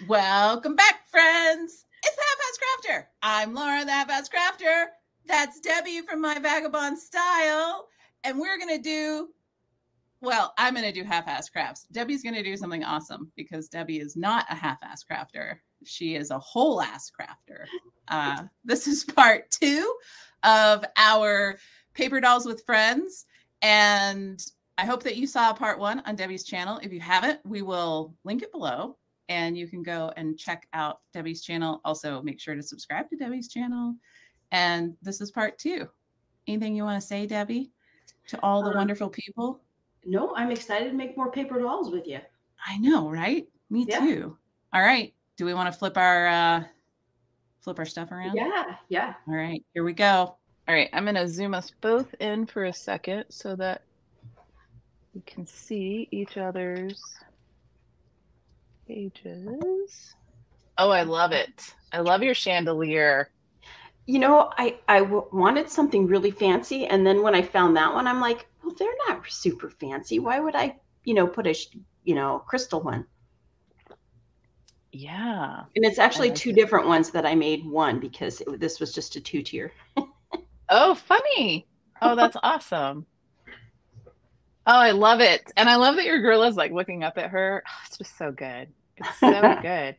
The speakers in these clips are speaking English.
Welcome back, friends. It's the Half-Ass Crafter. I'm Laura, the Half-Ass Crafter. That's Debbie from My Vagabond Style. And we're going to do, well, I'm going to do half-ass crafts. Debbie's going to do something awesome because Debbie is not a half-ass crafter. She is a whole-ass crafter. This is part 2 of our Paper Dolls with Friends. And I hope that you saw part 1 on Debbie's channel. If you haven't, we will link it below. And you can go and check out Debbie's channel. Also, make sure to subscribe to Debbie's channel. And this is part 2. Anything you want to say, Debbie, to all the wonderful people? No, I'm excited to make more paper dolls with you. I know, right? Me too. All right. Do we want to flip our stuff around? Yeah. All right, here we go. All right, I'm going to zoom us both in for a second so that we can see each other's pages. Oh, I love it. I love your chandelier. You know, I wanted something really fancy. And then when I found that one, I'm like, well, they're not super fancy. Why would I, put a, crystal one? Yeah. And it's actually two different ones that I made one because this was just a 2-tier. Oh, funny. Oh, that's awesome. Oh, I love it. And I love that your girl is like looking up at her. Oh, it's just so good. It's so good.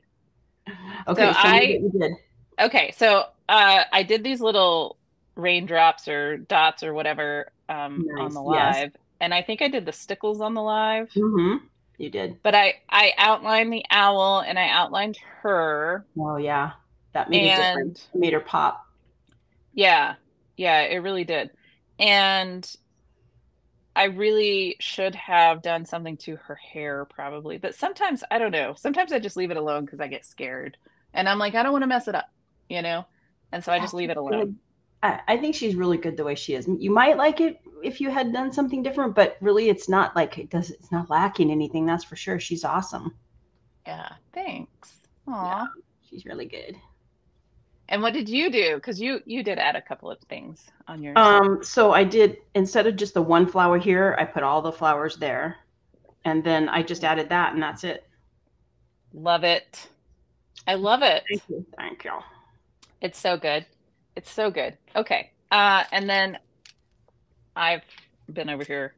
Okay, so I did these little raindrops or dots or whatever on the live. Yes. And I think I did the stickles on the live. Mm-hmm. You did. But I outlined the owl and I outlined her. Oh, yeah. That made it different. It made her pop. Yeah. Yeah, it really did. And I really should have done something to her hair probably. But sometimes, I don't know. Sometimes I just leave it alone because I get scared. And I'm like, I don't want to mess it up, And so I just leave it alone. I think she's really good the way she is. You might like it if you had done something different, but really it's not like it's not lacking anything. That's for sure. She's awesome. Yeah. Thanks. Aw. Yeah, she's really good. And what did you do? Because you did add a couple of things on your. So I did, instead of just the one flower here, I put all the flowers there. And then I just added that and that's it. Love it. I love it. Thank you. It's so good. It's so good. Okay. And then I've been over here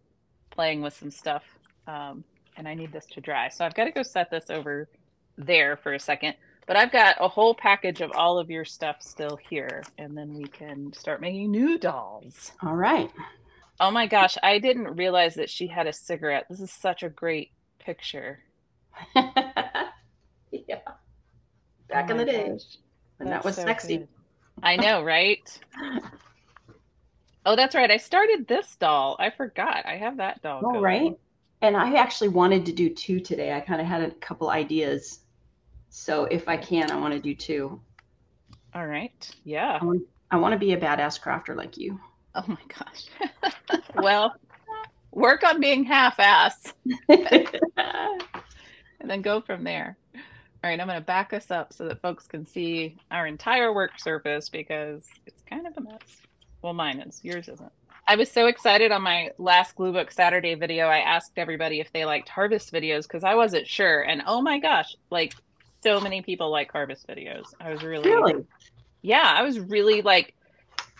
playing with some stuff. And I need this to dry. So I've got to go set this over there for a second. But I've got a whole package of all of your stuff still here. And then we can start making new dolls. All right. Oh my gosh. I didn't realize that she had a cigarette. This is such a great picture. Yeah. Back in the day. And that was so sexy. Good. I know, right? Oh, that's right. I started this doll. I forgot. I have that doll. Oh, right. And I actually wanted to do 2 today. I kind of had a couple ideas. So if I can, I want to do 2. All right. Yeah. I want to be a badass crafter like you. Oh my gosh. Well, work on being half-ass. And then go from there. All right, I'm going to back us up so that folks can see our entire work surface because it's kind of a mess. Well, mine is. Yours isn't. I was so excited on my last Glue Book Saturday video. I asked everybody if they liked harvest videos because I wasn't sure. And oh my gosh, like so many people like harvest videos. I was really? Yeah, I was really like,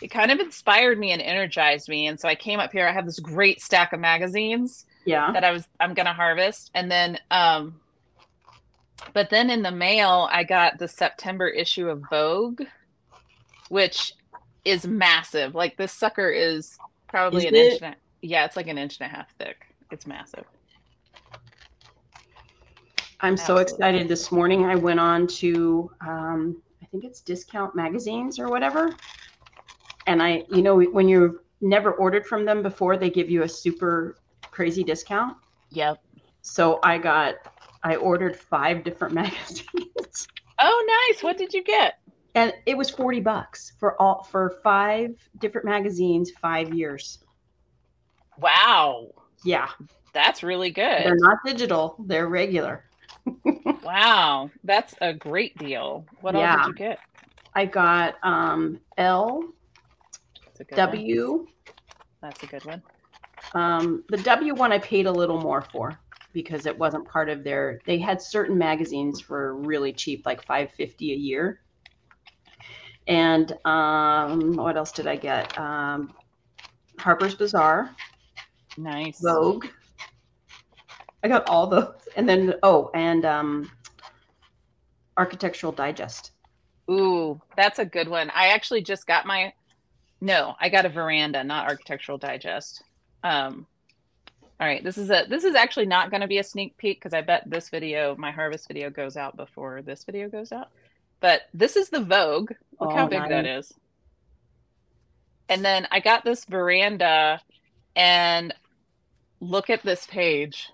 it kind of inspired me and energized me. And so I came up here. I have this great stack of magazines that I'm going to harvest. And then, but then in the mail, I got the September issue of Vogue, which is massive. Like this sucker is probably an inch and it's like 1.5 inches thick. It's massive. I'm so excited. This morning I went on to, I think it's Discount Magazines or whatever. And when you've never ordered from them before, they give you a super crazy discount. Yep. So I ordered 5 different magazines. Oh, nice. What did you get? And it was $40 for 5 different magazines, 5 years. Wow. Yeah. That's really good. They're not digital. They're regular. Wow. That's a great deal. What all did you get? I got L, W. That's a good one. The W one I paid a little more for because it wasn't part of their. They had certain magazines for really cheap, like $5.50 a year. And what else did I get? Harper's Bazaar. Nice. Vogue. I got all those. And then, Architectural Digest. Ooh, that's a good one. I actually just got I got a Veranda, not Architectural Digest. All right, this is actually not going to be a sneak peek because I bet my harvest video goes out before this video goes out. But this is the Vogue. Look how big that is. And then I got this Veranda, and look at this page.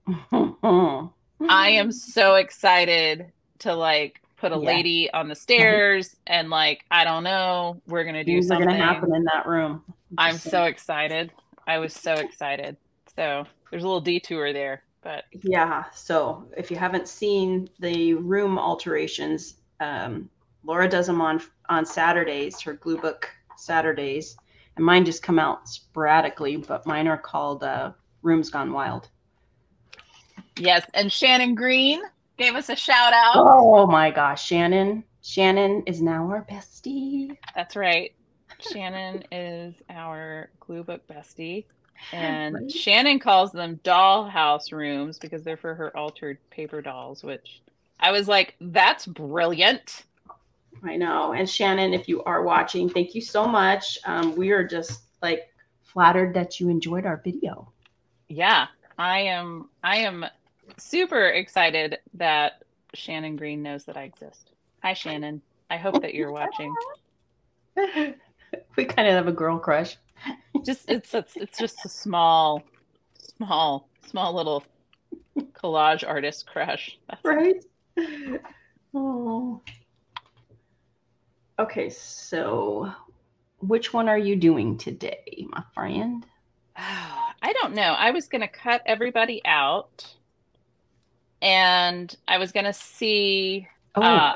I am so excited to like put a lady on the stairs and like, I don't know, we're going to do something. Things are going to happen in that room. I'm so excited. I was so excited. So there's a little detour there, but yeah. So if you haven't seen the room alterations, Laura does them on Saturdays, her glue book Saturdays, and mine just come out sporadically, but mine are called Rooms Gone Wild. Yes, and Shannon Green gave us a shout out. Oh my gosh, Shannon is now our bestie. That's right. Shannon is our glue book bestie. And right. Shannon calls them dollhouse rooms because they're for her altered paper dolls, which I was like, that's brilliant. I know. And Shannon, if you are watching, thank you so much. We are just like flattered that you enjoyed our video. Yeah, I am super excited that Shannon Green knows that I exist. Hi, Shannon. I hope that you're watching. We kind of have a girl crush. It's just a small little collage artist crush. That's right. Oh. Okay, so which one are you doing today, my friend? I don't know. I was going to cut everybody out, and I was going to see. I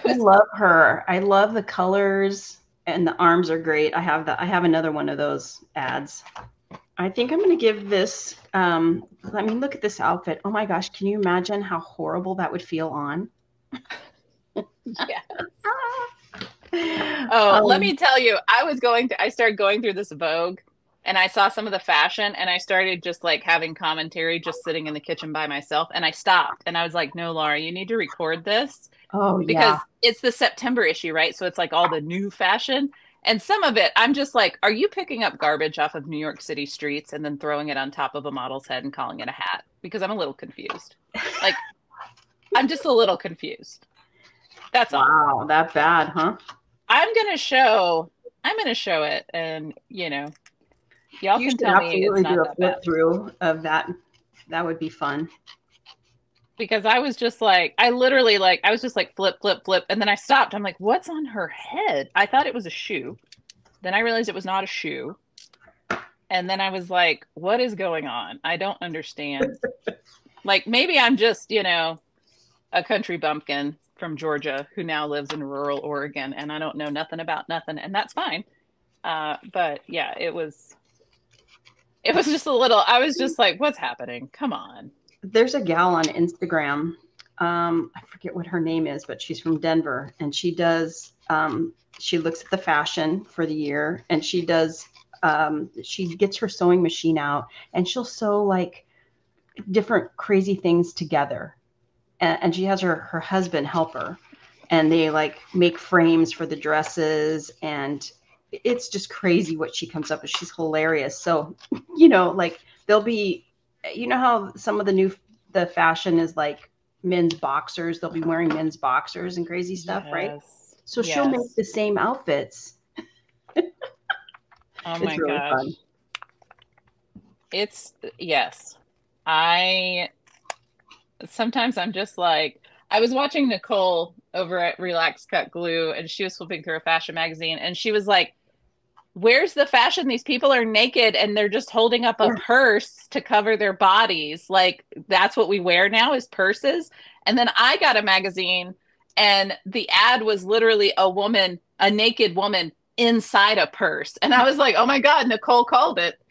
love her. I love the colors, and the arms are great. I have another one of those ads. I think I'm going to give this. Look at this outfit. Oh my gosh, can you imagine how horrible that would feel on? Yes. Oh, let me tell you, I started going through this Vogue, and I saw some of the fashion, and I started just like having commentary, just sitting in the kitchen by myself, and I stopped, and I was like, no, Laura, you need to record this. Oh, because it's the September issue, right? So it's like all the new fashion, and some of it, I'm just like, are you picking up garbage off of New York City streets and then throwing it on top of a model's head and calling it a hat? Because I'm a little confused. Like, I'm just a little confused. That's all. Wow, that bad, huh? I'm gonna show it, and y'all can tell me it's not that bad. Through of that would be fun. Because I was just like, I was just like flip, flip, flip, and then I stopped. I'm like, what's on her head? I thought it was a shoe. Then I realized it was not a shoe. And then I was like, what is going on? I don't understand. Like, maybe I'm just, a country bumpkin from Georgia who now lives in rural Oregon, and I don't know nothing about nothing, and that's fine. But yeah, it was just a little, I was just like, what's happening? Come on. There's a gal on Instagram. I forget what her name is, but she's from Denver, and she does, she looks at the fashion for the year, and she does, she gets her sewing machine out, and she'll sew like different crazy things together. And she has her husband help her, and they like make frames for the dresses, and it's just crazy what she comes up with. She's hilarious. So, like there'll be, how some of the fashion is like men's boxers. They'll be wearing men's boxers and crazy stuff, yes. Right? So yes. She'll make the same outfits. Oh my really gosh. Fun. Yes. Sometimes I'm just like, I was watching Nicole over at Relax Cut Glue, and she was flipping through a fashion magazine, and she was like, where's the fashion? These people are naked and they're just holding up a purse to cover their bodies. Like, that's what we wear now is purses. And then I got a magazine, and the ad was literally a naked woman inside a purse. And I was like, oh my God, Nicole called it.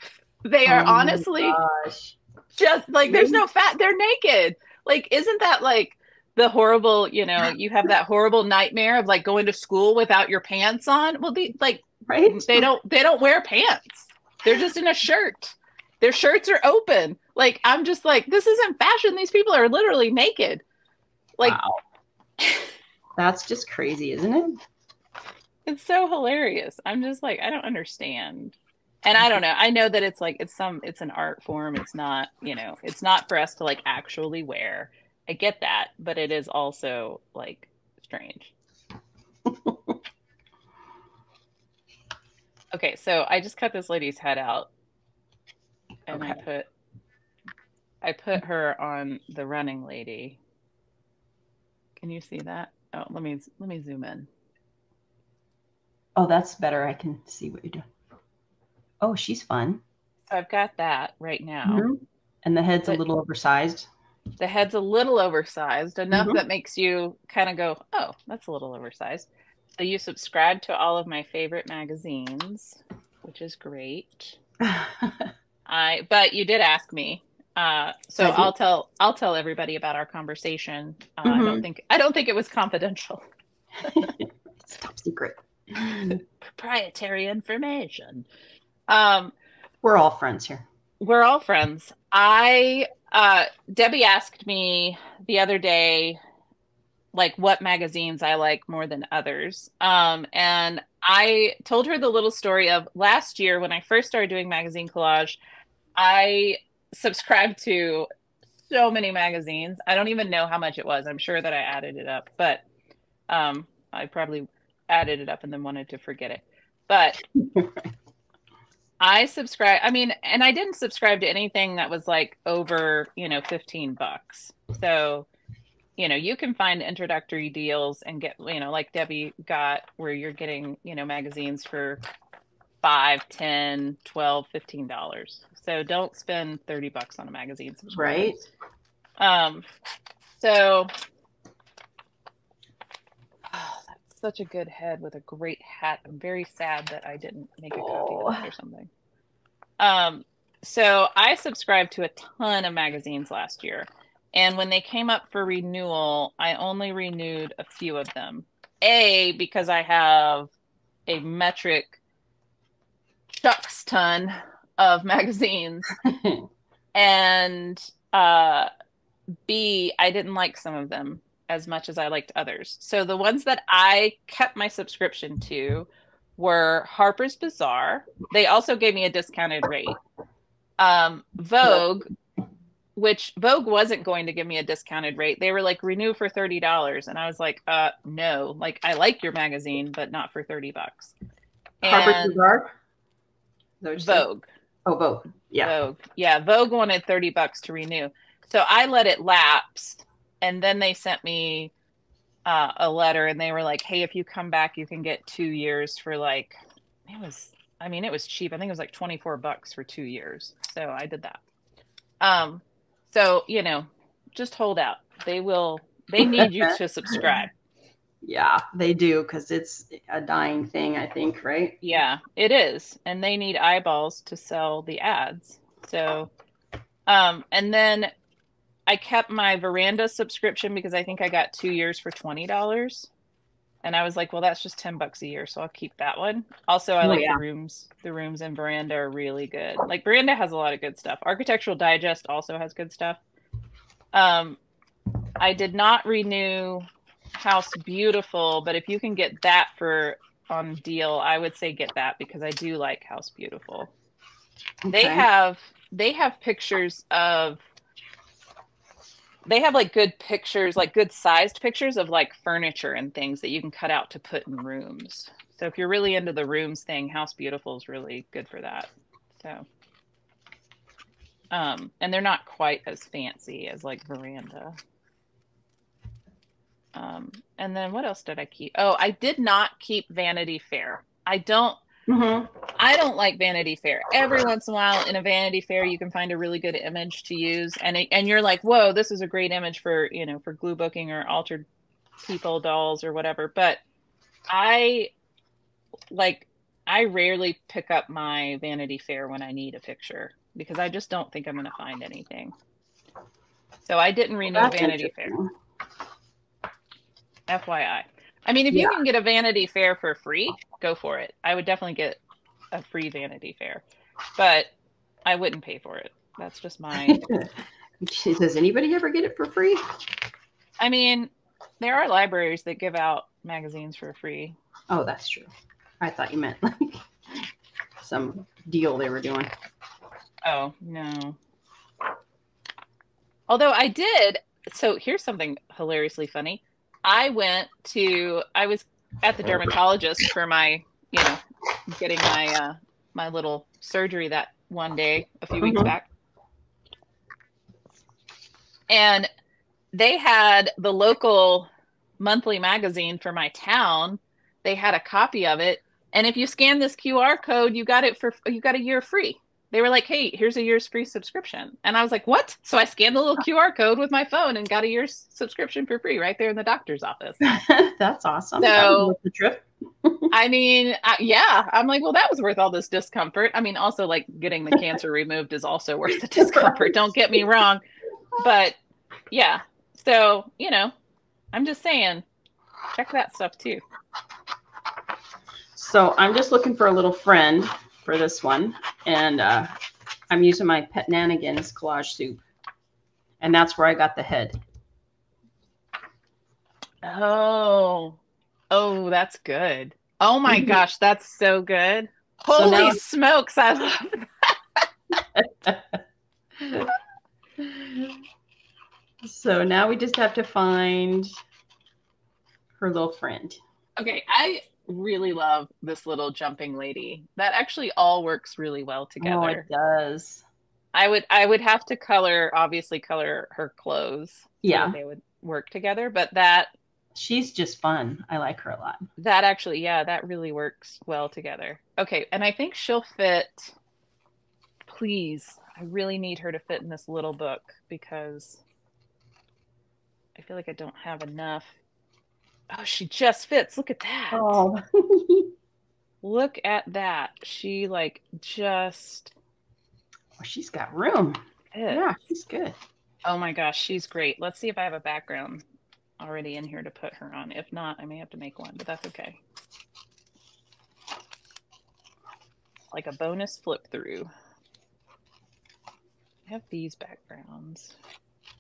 They are Oh my honestly gosh. just like, there's no fat. They're naked. Like, isn't that like the horrible, you know, you have that horrible nightmare of like going to school without your pants on? Well, Right? they don't wear pants. They're just in a shirt. Their shirts are open. Like, I'm just like, this isn't fashion. These people are literally naked. Like, Wow. That's just crazy, isn't it? it's so hilarious. I'm just like, I don't understand. And I don't know. I know that it's like it's an art form. It's not, you know, it's not for us to like actually wear. I get that, but it is also like strange. Okay, so I just cut this lady's head out and Okay. I put her on the running lady. Can you see that? Oh, let me zoom in. Oh, that's better. I can see what you're doing. Oh, she's fun. So I've got that right now. Mm-hmm. And the head's a But little oversized. the head's a little oversized, enough Mm-hmm. that makes you kind of go, oh, that's a little oversized. So you subscribe to all of my favorite magazines, which is great. But you did ask me. So I did. I'll tell everybody about our conversation. Mm-hmm. I don't think it was confidential. It's top secret. Proprietary information. We're all friends here. We're all friends. Debbie asked me the other day, like what magazines I like more than others. And I told her the little story of last year when I first started doing magazine collage, I subscribed to so many magazines. I don't even know how much it was. I'm sure that I added it up, but I probably added it up and then wanted to forget it. But I subscribe, I mean, and I didn't subscribe to anything that was like over, you know, $15. So, you know, you can find introductory deals and get, you know, like Debbie got where you're getting, you know, magazines for 5, 10, 12, $15. So don't spend $30 on a magazine subscription. Right? So that's such a good head with a great hat. I'm very sad that I didn't make a copy of that or something. So I subscribed to a ton of magazines last year. And when they came up for renewal, I only renewed a few of them. Because I have a metric shucks ton of magazines. And B, I didn't like some of them as much as I liked others. So the ones that I kept my subscription to were Harper's Bazaar. They also gave me a discounted rate. Vogue, which Vogue wasn't going to give me a discounted rate. They were like, renew for $30. And I was like, no, like I like your magazine, but not for $30. Harper's Bazaar? Vogue. Oh, Vogue. Yeah. Vogue. Yeah. Vogue wanted $30 to renew. So I let it lapse. And then they sent me a letter and they were like, hey, if you come back, you can get 2 years for like, it was cheap. I think it was like $24 for 2 years. So I did that. So, you know, just hold out. They need you to subscribe. Yeah, they do, because it's a dying thing, I think, right? Yeah, it is. And they need eyeballs to sell the ads. So, and then I kept my Veranda subscription because I think I got 2 years for $20. And I was like, well, that's just $10 a year, so I'll keep that one. Also, I like the rooms. The rooms in Veranda are really good. Like Veranda has a lot of good stuff. Architectural Digest also has good stuff. I did not renew House Beautiful, but if you can get that on deal, I would say get that because I do like House Beautiful. Okay. They have pictures of. They have like good pictures, like good sized pictures of like furniture and things that you can cut out to put in rooms. So if you're really into the rooms thing, House Beautiful is really good for that. So, and they're not quite as fancy as like Veranda. And then what else did I keep? Oh, I did not keep Vanity Fair. I don't like Vanity Fair. Every once in a while in a Vanity Fair, you can find a really good image to use. And you're like, whoa, this is a great image for, you know, for glue booking or altered people dolls or whatever. But I like I rarely pick up my Vanity Fair when I need a picture because I just don't think I'm going to find anything. So I didn't renew That's Vanity Fair. FYI. I mean, if Yeah. you can get a Vanity Fair for free, go for it. I would definitely get a free Vanity Fair, but I wouldn't pay for it. That's just my. Does anybody ever get it for free? I mean, there are libraries that give out magazines for free. Oh, that's true. I thought you meant like some deal they were doing. Oh, no. Although I did. So here's something hilariously funny. I was at the dermatologist for my, getting my my little surgery that one day a few weeks back. And they had the local monthly magazine for my town. They had a copy of it. And if you scan this QR code, you got a year free. They were like, hey, here's a year's free subscription. And I was like, what? So I scanned the little QR code with my phone and got a year's subscription for free right there in the doctor's office. That's awesome. So, that was worth the trip. I mean, yeah, I'm like, well, that was worth all this discomfort. I mean, also like getting the cancer removed is also worth the discomfort. Right. Don't get me wrong. But yeah, so, I'm just saying, check that stuff too. So I'm just looking for a little friend for this one. And I'm using my Pet Nanigans collage soup. And that's where I got the head. Oh, that's good. Oh my gosh, that's so good. Holy smokes, I love that. So now we just have to find her little friend. Okay, I really love this little jumping lady. That actually all works really well together. Oh, it does. I would have to obviously color her clothes. Yeah. So they would work together, but that. She's just fun. I like her a lot. That actually, yeah, that really works well together. Okay, and I think she'll fit. Please, I really need her to fit in this little book because I feel like I don't have enough. Oh, she just fits. Look at that. Oh. Look at that. She just. Oh, she's got room. Fits. Yeah, she's good. Oh my gosh, she's great. Let's see if I have a background already in here to put her on. If not, I may have to make one, but that's okay. Like a bonus flip through. I have these backgrounds.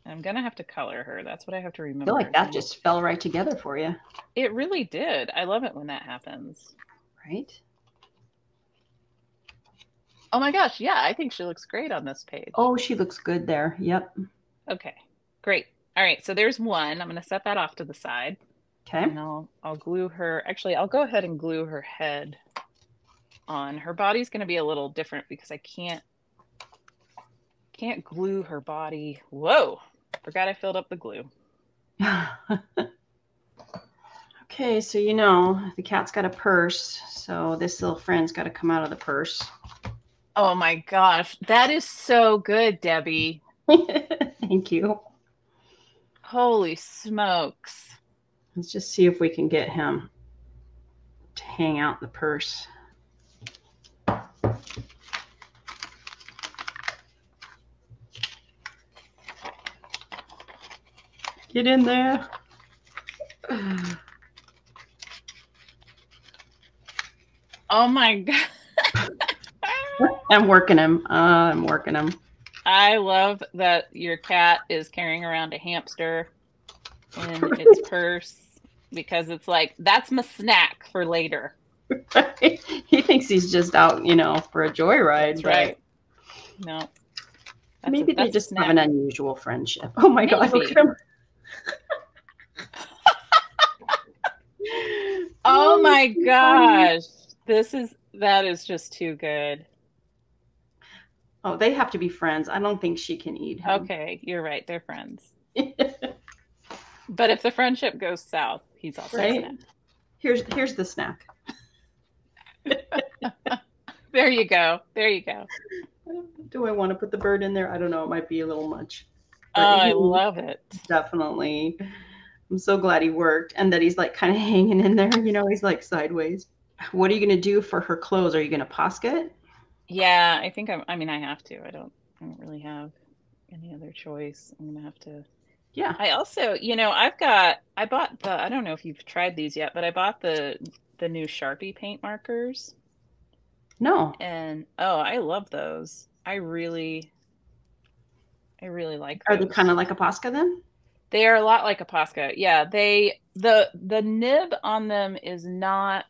I'm going to have to color her. That's what I have to remember. I feel like that just fell right together for you. It really did. I love it when that happens. Right? Oh my gosh. Yeah, I think she looks great on this page. Oh, she looks good there. Yep. Okay, great. All right, so there's one. I'm going to set that off to the side. Okay. And I'll glue her. Actually, I'll go ahead and glue her head on. Her body's going to be a little different because I can't glue her body. Whoa. Forgot I filled up the glue. Okay, so the cat's got a purse, so this little friend's got to come out of the purse. Oh my gosh, that is so good, Debbie. Thank you. Holy smokes. Let's just see if we can get him to hang out in the purse. Get in there. Oh my God. I'm working him. I love that your cat is carrying around a hamster in its purse because it's like, that's my snack for later. He thinks he's just out, for a joyride. That's right. No. Maybe they just have an unusual friendship. Oh my God, look at him. Oh my gosh. That is just too good. Oh, they have to be friends. I don't think she can eat him. Okay, you're right. They're friends. But if the friendship goes south, he's also a snack. Here's the snack. There you go. Do I want to put the bird in there? I don't know. It might be a little much. Oh, I love it. Definitely. I'm so glad he worked and that he's like kind of hanging in there. He's like sideways. What are you going to do for her clothes? Are you going to Posca it? Yeah, I think I mean, I have to. I don't really have any other choice. I'm gonna have to. Yeah. I also, I bought I don't know if you've tried these yet, but I bought the new Sharpie paint markers. No. And oh, I love those. I really like Are they those. kind of like a Posca then? They are a lot like a Posca. Yeah, the nib on them is not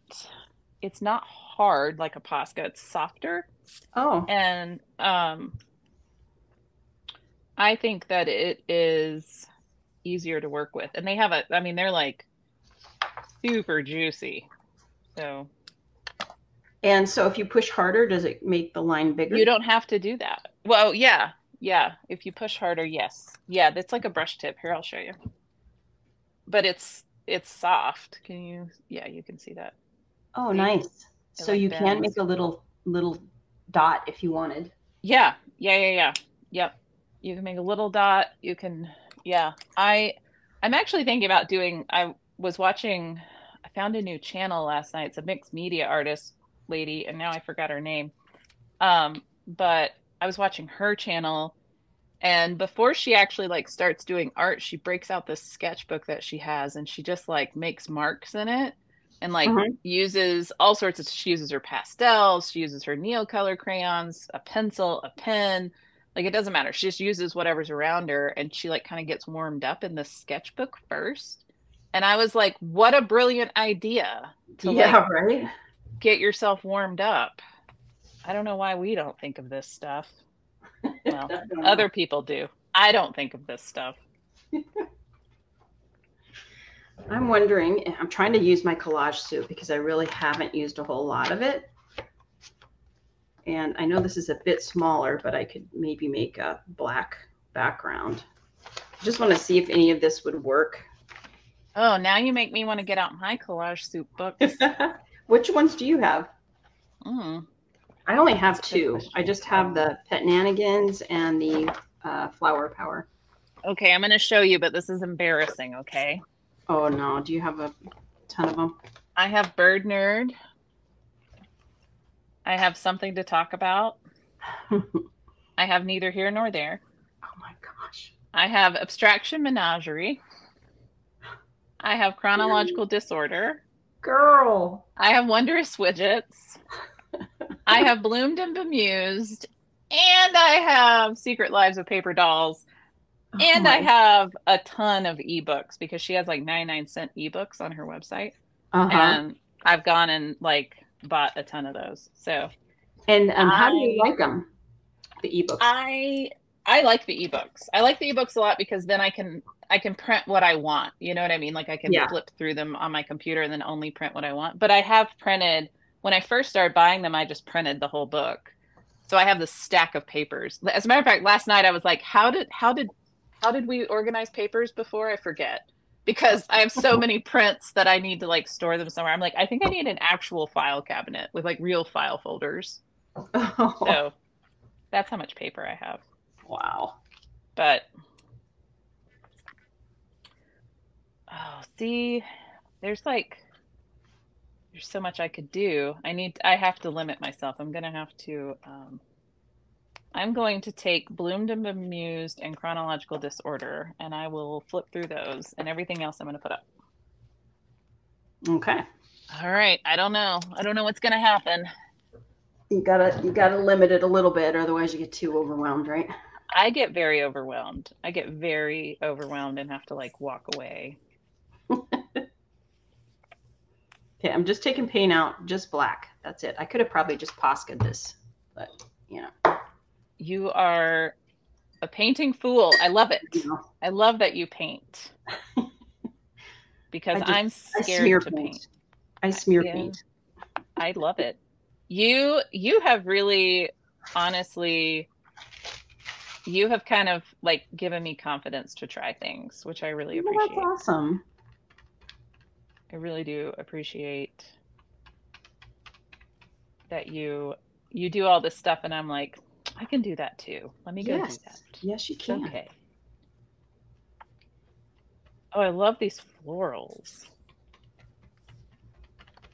it's not hard like a Posca. It's softer. Oh. And I think that it is easier to work with. And they have I mean, they're like super juicy. So And so if you push harder, does it make the line bigger? you don't have to do that. Well, yeah. Yeah. If you push harder, yes. Yeah, it's like a brush tip. Here, I'll show you. But it's soft. Yeah, you can see that. Oh, See? Nice. So like you bends. can make a little dot if you wanted. Yeah. Yep. You can make a little dot. You can, yeah. I'm actually thinking about I found a new channel last night. It's a mixed media artist lady, and now I forgot her name. But I was watching her channel, and before she actually like starts doing art, she breaks out this sketchbook that she has, and she just like makes marks in it and like uses all sorts of, she uses her pastels, she uses her Neocolor crayons, a pencil, a pen, like it doesn't matter. She just uses whatever's around her, and she like kind of gets warmed up in the sketchbook first. And I was like, what a brilliant idea to right? get yourself warmed up. I don't know why we don't think of this stuff. Well, other people do. I don't think of this stuff. I'm wondering, I'm trying to use my collage suit because I really haven't used a whole lot of it. And I know this is a bit smaller, but I could maybe make a black background. I just want to see if any of this would work. Oh, now you make me want to get out my collage suit books. Which ones do you have? I only have two. I just have the Petnanigans and the Flower Power. Okay, I'm going to show you, but this is embarrassing, okay? Oh, no. Do you have a ton of them? I have Bird Nerd. I have Something to Talk About. I have Neither Here Nor There. Oh, my gosh. I have Abstraction Menagerie. I have Chronological Disorder. Girl. I have Wondrous Widgets. I have Bloomed and Bemused. And I have Secret Lives of Paper Dolls. And I have a ton of ebooks because she has like 99-cent ebooks on her website. And I've gone and like bought a ton of those. So, and how do you like them? The ebooks. I like the ebooks. I like the ebooks a lot because then I can print what I want. You know what I mean? Like I can flip through them on my computer and then only print what I want. But I have printed, when I first started buying them, I just printed the whole book. So I have this stack of papers. As a matter of fact, last night I was like, how did we organize papers before? I forget. Because I have so many prints that I need to like store them somewhere. I'm like, I think I need an actual file cabinet with like real file folders. So that's how much paper I have. Wow. But oh, see, there's so much I could do. I have to limit myself. I'm going to take Bloomed and Bemused and Chronological Disorder, and I will flip through those, and everything else I'm going to put up. Okay. All right. I don't know what's going to happen. You gotta limit it a little bit, otherwise you get too overwhelmed, right? I get very overwhelmed. And have to like walk away. Okay, I'm just taking paint out, just black. That's it. I could have probably just Posca'd this, but you know. You are a painting fool. I love it. I love that you paint. Because I'm scared to paint. I smear paint. I love it. You have really, honestly, you have kind of like given me confidence to try things, which I really appreciate. That's awesome. I really do appreciate that you do all this stuff, and I'm like, I can do that too. Let me go do that. Yes, you can. Okay. Oh, I love these florals.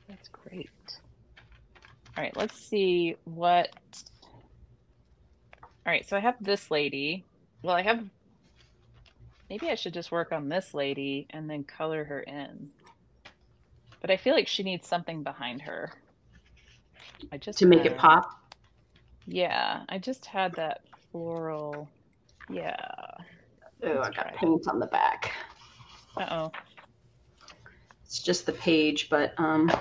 That's great. All right, let's see what. All right, so I have this lady. Well, maybe I should just work on this lady and then color her in. But I feel like she needs something behind her. To make it pop. Yeah, I just had that floral. Yeah. Oh, I got paint on the back. Uh-oh. It's just the page, but I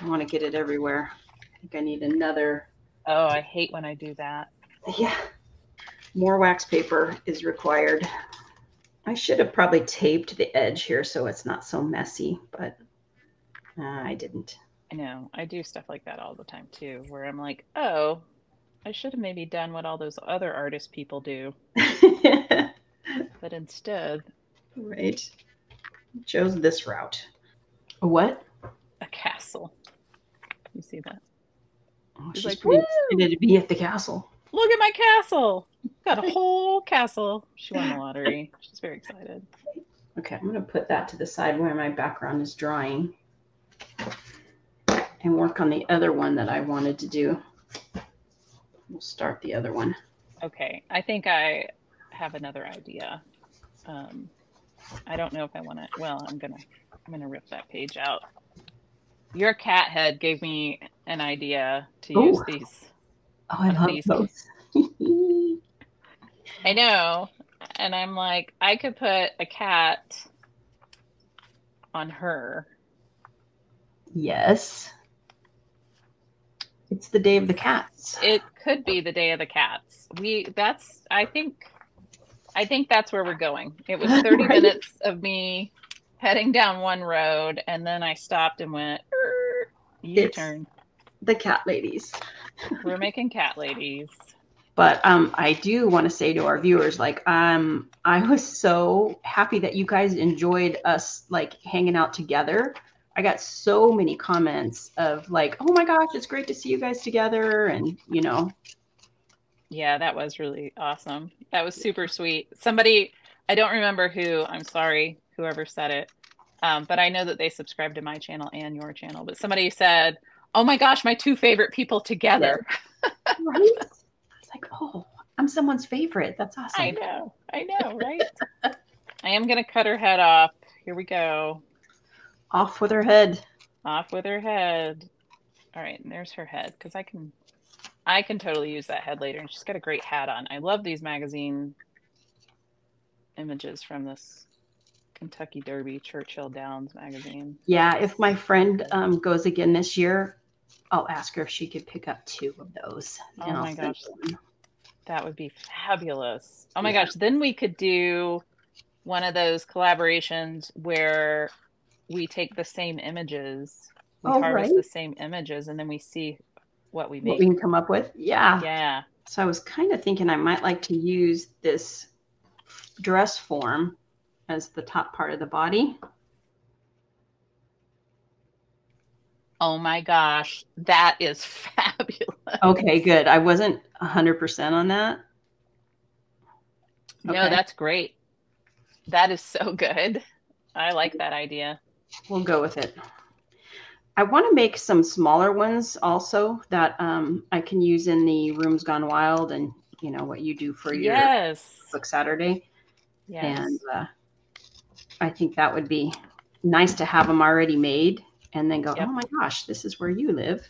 want to get it everywhere. I think I need another. Oh, I hate when I do that. Yeah. More wax paper is required. I should have probably taped the edge here so it's not so messy, but I didn't. I know. I do stuff like that all the time too, where I'm like, oh, I should have maybe done what all those other artist people do. But instead. Right. Chose this route. A what? A castle. You see that? Oh, she's like, pretty excited to be at the castle. Look at my castle. Got a whole castle. She won the lottery. She's very excited. Okay, I'm going to put that to the side where my background is drying and work on the other one that I wanted to do. We'll start the other one. Okay, I think I have another idea. I don't know if I want to. Well, I'm gonna rip that page out. Your cat head gave me an idea to use these. Oh, I love those. I know, and I'm like, I could put a cat on her. Yes. It's the day of the cats. It could be the day of the cats. I think that's where we're going. It was 30 minutes of me heading down one road, and then I stopped and went, U-turn. The cat ladies. We're making cat ladies. But I do want to say to our viewers, like, I was so happy that you guys enjoyed us like hanging out together. I got so many comments of like, oh my gosh, it's great to see you guys together. And, you know. Yeah, that was really awesome. That was super sweet. Somebody, I don't remember who, I'm sorry, whoever said it. But I know that they subscribed to my channel and your channel. But somebody said, oh my gosh, my two favorite people together. Right? It's like, oh, I'm someone's favorite. That's awesome. I know, right? I am going to cut her head off. Here we go. Off with her head. Off with her head. All right, and there's her head, because I can totally use that head later. And she's got a great hat on. I love these magazine images from this Kentucky Derby Churchill Downs magazine. Yeah, if my friend goes again this year, I'll ask her if she could pick up 2 of those. Oh my gosh, that would be fabulous. Oh my gosh, then we could do one of those collaborations where we take the same images, we harvest the same images, and then we see what we make. What we can come up with. Yeah. Yeah. So I was kind of thinking I might like to use this dress form as the top part of the body. Oh my gosh, that is fabulous. Okay, good. I wasn't 100% on that. Okay. No, that's great. That is so good. I like that idea. We'll go with it. I want to make some smaller ones also that I can use in the Rooms Gone Wild and, you know, what you do for your Book Saturday. Yes. And I think that would be nice to have them already made and then go, oh my gosh, this is where you live.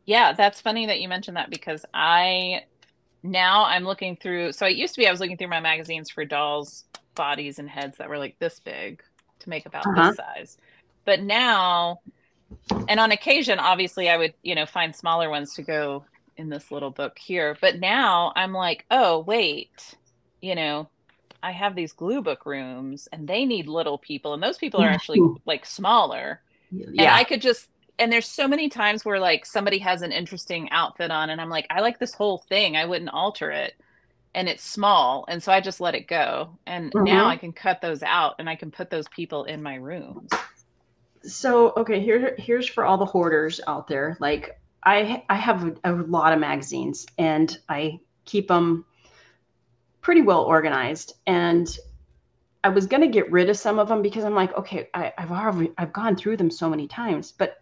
Yeah, that's funny that you mentioned that, because I'm looking through. So it used to be I was looking through my magazines for dolls' bodies and heads that were like this big to make about this size. But now, and on occasion, obviously, I would, you know, find smaller ones to go in this little book here. But now I'm like, oh, wait, you know, I have these glue book rooms and they need little people. And those people are actually like smaller. Yeah. And I could just, and there's so many times where like somebody has an interesting outfit on and I'm like, I like this whole thing. I wouldn't alter it. And it's small. And so I just let it go. And now I can cut those out and I can put those people in my rooms. So, okay, here's for all the hoarders out there. Like I have a lot of magazines and I keep them pretty well organized. And I was going to get rid of some of them because I'm like, okay, I've gone through them so many times, but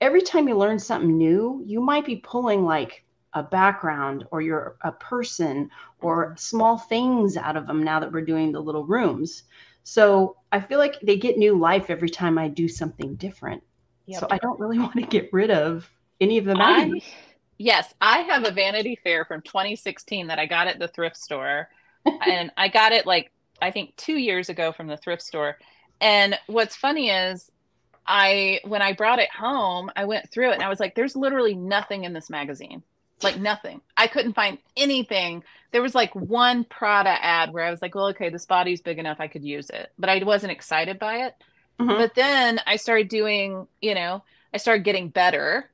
every time you learn something new, you might be pulling like a background or you're a person or small things out of them now that we're doing the little rooms. So I feel like they get new life every time I do something different. Yep. So I don't really want to get rid of any of the magazines. Yes, I have a Vanity Fair from 2016 that I got at the thrift store. And I got it like, I think 2 years ago from the thrift store. And what's funny is when I brought it home, I went through it and I was like, there's literally nothing in this magazine. Like nothing. I couldn't find anything. There was like one Prada ad where I was like, well, okay, this body's big enough, I could use it. But I wasn't excited by it. Mhm. But then I started doing, I started getting better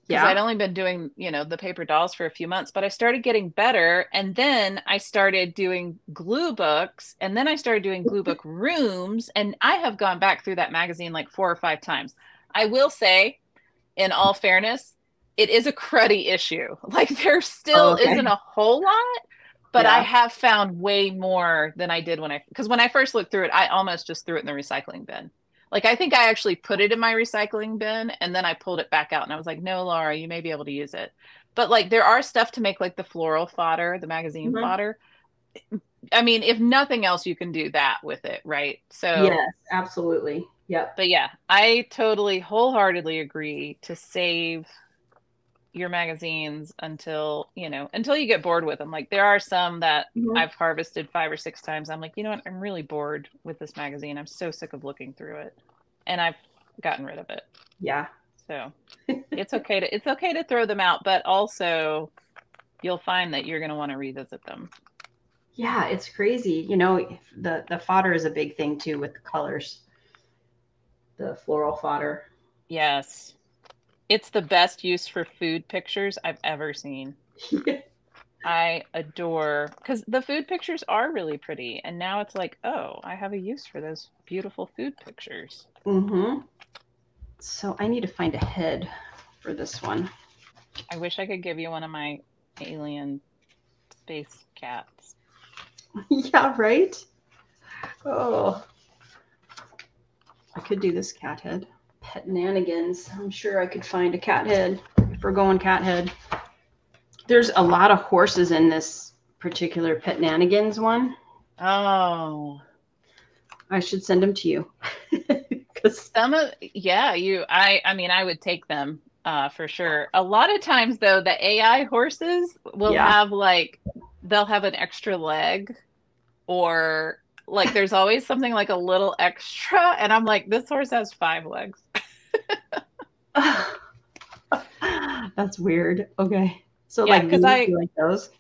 because Yeah. I'd only been doing, the paper dolls for a few months, but I started getting better. And then I started doing glue books, and then I started doing glue book rooms. And I have gone back through that magazine like 4 or 5 times. I will say, in all fairness, it is a cruddy issue. Like there still isn't a whole lot, but I have found way more than I did because when I first looked through it, I almost just threw it in the recycling bin. Like, I think I actually put it in my recycling bin and then I pulled it back out and I was like, no, Laura, you may be able to use it. But like, there are stuff to make like the floral fodder, the magazine fodder. I mean, if nothing else, you can do that with it, right? So, yes, absolutely. Yep. But yeah, I totally wholeheartedly agree to save your magazines until you get bored with them. Like there are some that I've harvested 5 or 6 times. I'm like, you know what? I'm really bored with this magazine. I'm so sick of looking through it. And I've gotten rid of it. Yeah. So it's okay to throw them out, but also you'll find that you're going to want to revisit them. Yeah, it's crazy. The fodder is a big thing too with the colors. The floral fodder. Yes. It's the best use for food pictures I've ever seen. I adore, because the food pictures are really pretty. And now it's like, oh, I have a use for those beautiful food pictures. Mm-hmm. So I need to find a head for this one. I wish I could give you one of my alien space cats. Yeah, right? Oh. I could do this cat head. Petnanigans. I'm sure I could find a cat head if we're going cat head. There's a lot of horses in this particular Petnanigans one. Oh. I should send them to you. I would take them for sure. A lot of times though, the AI horses will have they'll have an extra leg, or like there's always something like a little extra, and I'm like, this horse has 5 legs. That's weird. Okay. So yeah, because I like those.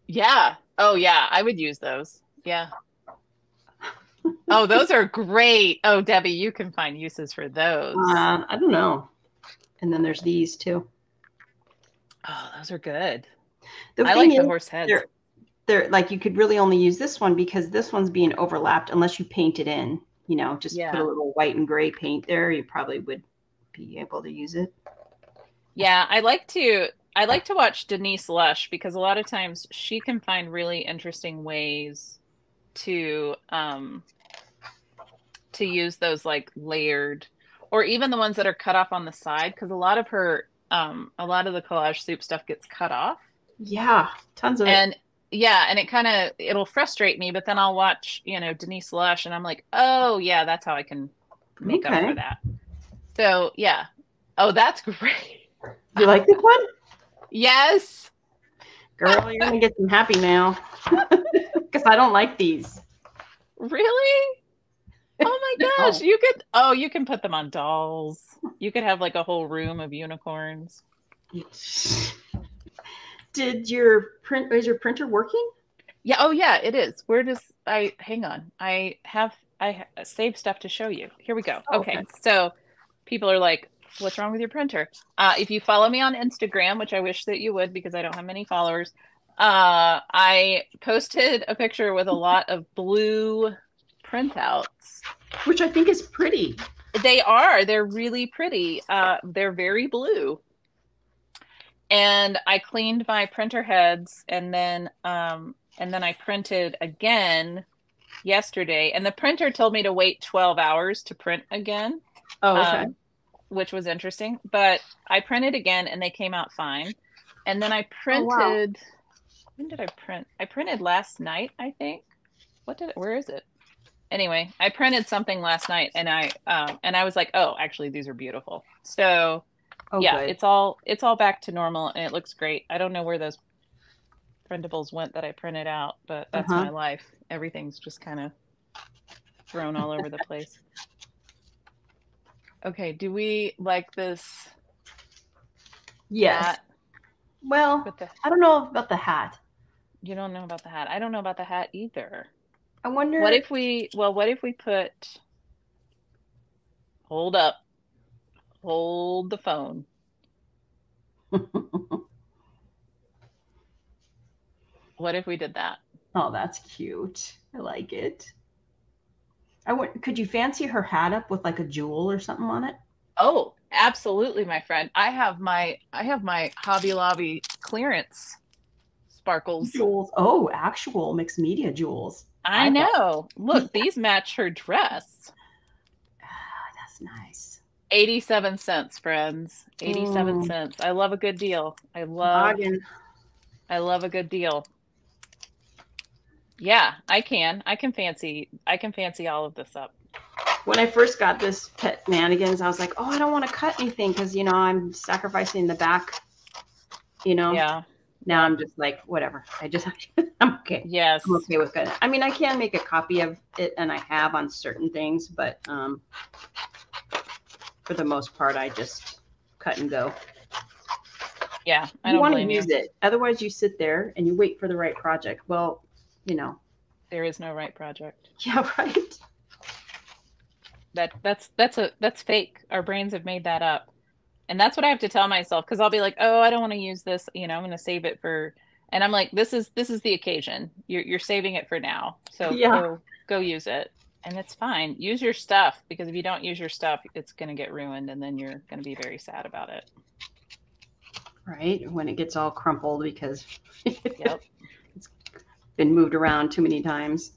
Yeah. Oh yeah, I would use those. Yeah. Oh, those are great. Oh, Debbie, you can find uses for those. I don't know. And then there's these too. Oh, those are good. I like the horse heads. They're like, you could really only use this one because this one's being overlapped unless you paint it in, just put a little white and gray paint there. You probably would be able to use it. Yeah, I like to watch Denise Lush because a lot of times she can find really interesting ways to use those like layered, or even the ones that are cut off on the side, because a lot of the collage soup stuff gets cut off. Yeah, tons of it. Yeah, and it'll frustrate me, but then I'll watch, Denise Lush and I'm like, oh yeah, that's how I can make up for that. So yeah. Oh, that's great. You like this one? Yes. Girl, you're gonna get some happy mail. Because I don't like these. Really? Oh my gosh. You can put them on dolls. You could have like a whole room of unicorns. Is your printer working? Yeah. Oh yeah, it is. Hang on. I saved stuff to show you. Here we go. Okay. So people are like, what's wrong with your printer? If you follow me on Instagram, which I wish that you would because I don't have many followers, I posted a picture with a lot of blue printouts. Which I think is pretty. They are. They're really pretty. They're very blue. And I cleaned my printer heads and then I printed again yesterday. And the printer told me to wait 12 hours to print again. Oh, okay. which was interesting, but I printed again and they came out fine. And then I Oh, wow. printed, when did I print? I printed last night, I think. Where is it? Anyway, I printed something last night and I was like, oh, actually these are beautiful. So Oh, yeah, good. it's all back to normal and it looks great. I don't know where those printables went that I printed out, but that's my life. Everything's just kind of thrown all over the place. Okay, do we like this? Yes. Hat Well, with the, I don't know about the hat. you don't know about the hat. I don't know about the hat either. I wonder. What if we put, hold up, hold the phone. What if we did that? Oh, that's cute. I like it. Could you fancy her hat up with like a jewel or something on it? Oh, absolutely, my friend. I have my Hobby Lobby clearance sparkles. Jewels. Oh, actual mixed media jewels. I know. Look, these match her dress. That's nice. 87 cents, friends. 87 cents. I love a good deal. I love a good deal. Yeah, I can fancy all of this up. When I first got this pet mannequins, I was like, oh, I don't want to cut anything because, I'm sacrificing the back, Yeah. Now I'm just like, whatever. I'm okay. Yes. I'm okay with it. I mean, I can make a copy of it and I have on certain things, but for the most part, I just cut and go. Yeah, I don't don't want to use it. Otherwise, you sit there and you wait for the right project. Well, there is no right project. Yeah, right. That's fake. Our brains have made that up. And that's what I have to tell myself because I'll be like, oh, I don't want to use this. I'm going to save it for, and I'm like, this is the occasion. You're saving it for now. So yeah. go use it. And it's fine. Use your stuff because if you don't use your stuff, it's going to get ruined and then you're going to be very sad about it. Right. When it gets all crumpled because yep. It's been moved around too many times.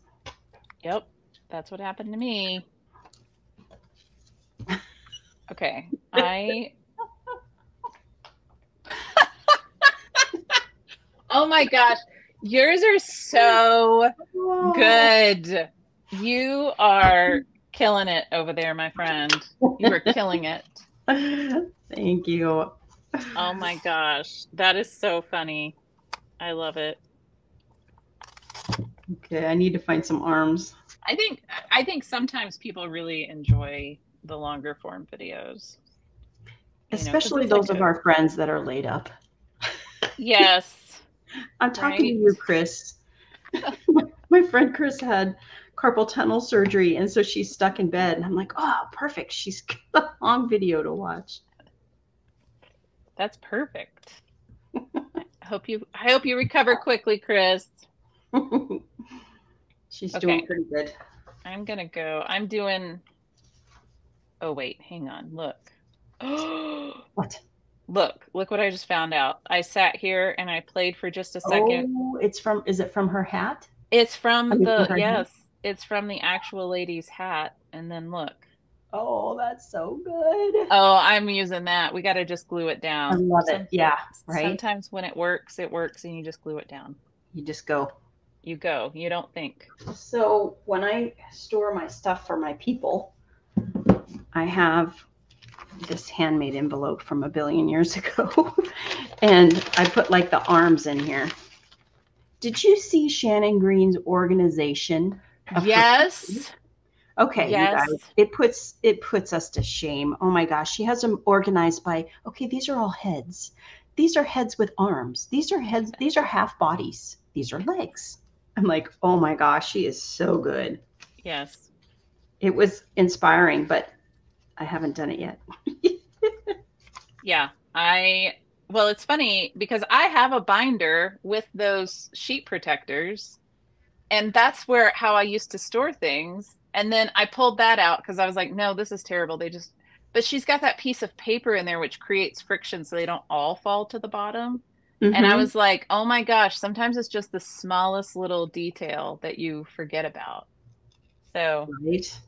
Yep. That's what happened to me. Okay. Oh my gosh. Yours are so good. You are killing it over there, my friend. You are killing it. Thank you. Oh my gosh. That is so funny. I love it. Okay, I need to find some arms. I think sometimes people really enjoy the longer form videos. Especially those of our friends that are laid up. Yes. I'm talking to you, Chris. My friend Chris had carpal tunnel surgery, and so she's stuck in bed. And I'm like, oh, perfect. She's got a long video to watch. That's perfect. I hope you recover quickly, Chris. She's doing pretty good. I'm gonna go. I'm doing. Oh wait, hang on. Look. What? Look what I just found out. I sat here and I played for just a second. Oh, is it from her hat? It's from it's from the actual lady's hat. And then look. Oh, that's so good. Oh, I'm using that. We got to just glue it down. I love it. Yeah, right. Sometimes when it works, and you just glue it down. You just go. You go. You don't think. So when I store my stuff for my people, I have this handmade envelope from a billion years ago. And I put like the arms in here. Did you see Shannon Green's organization? Yes. Okay, yes. You guys, it puts us to shame. Oh my gosh, she has them organized by, okay, these are all heads. These are heads with arms. These are heads, these are half bodies. These are legs. I'm like, oh my gosh, she is so good. Yes. It was inspiring, but I haven't done it yet. Yeah, well, it's funny because I have a binder with those sheet protectors, and that's how I used to store things. And then I pulled that out because I was like, no, this is terrible. But she's got that piece of paper in there, which creates friction so they don't all fall to the bottom. Mm-hmm. And I was like, oh my gosh, sometimes it's just the smallest little detail that you forget about. So, right.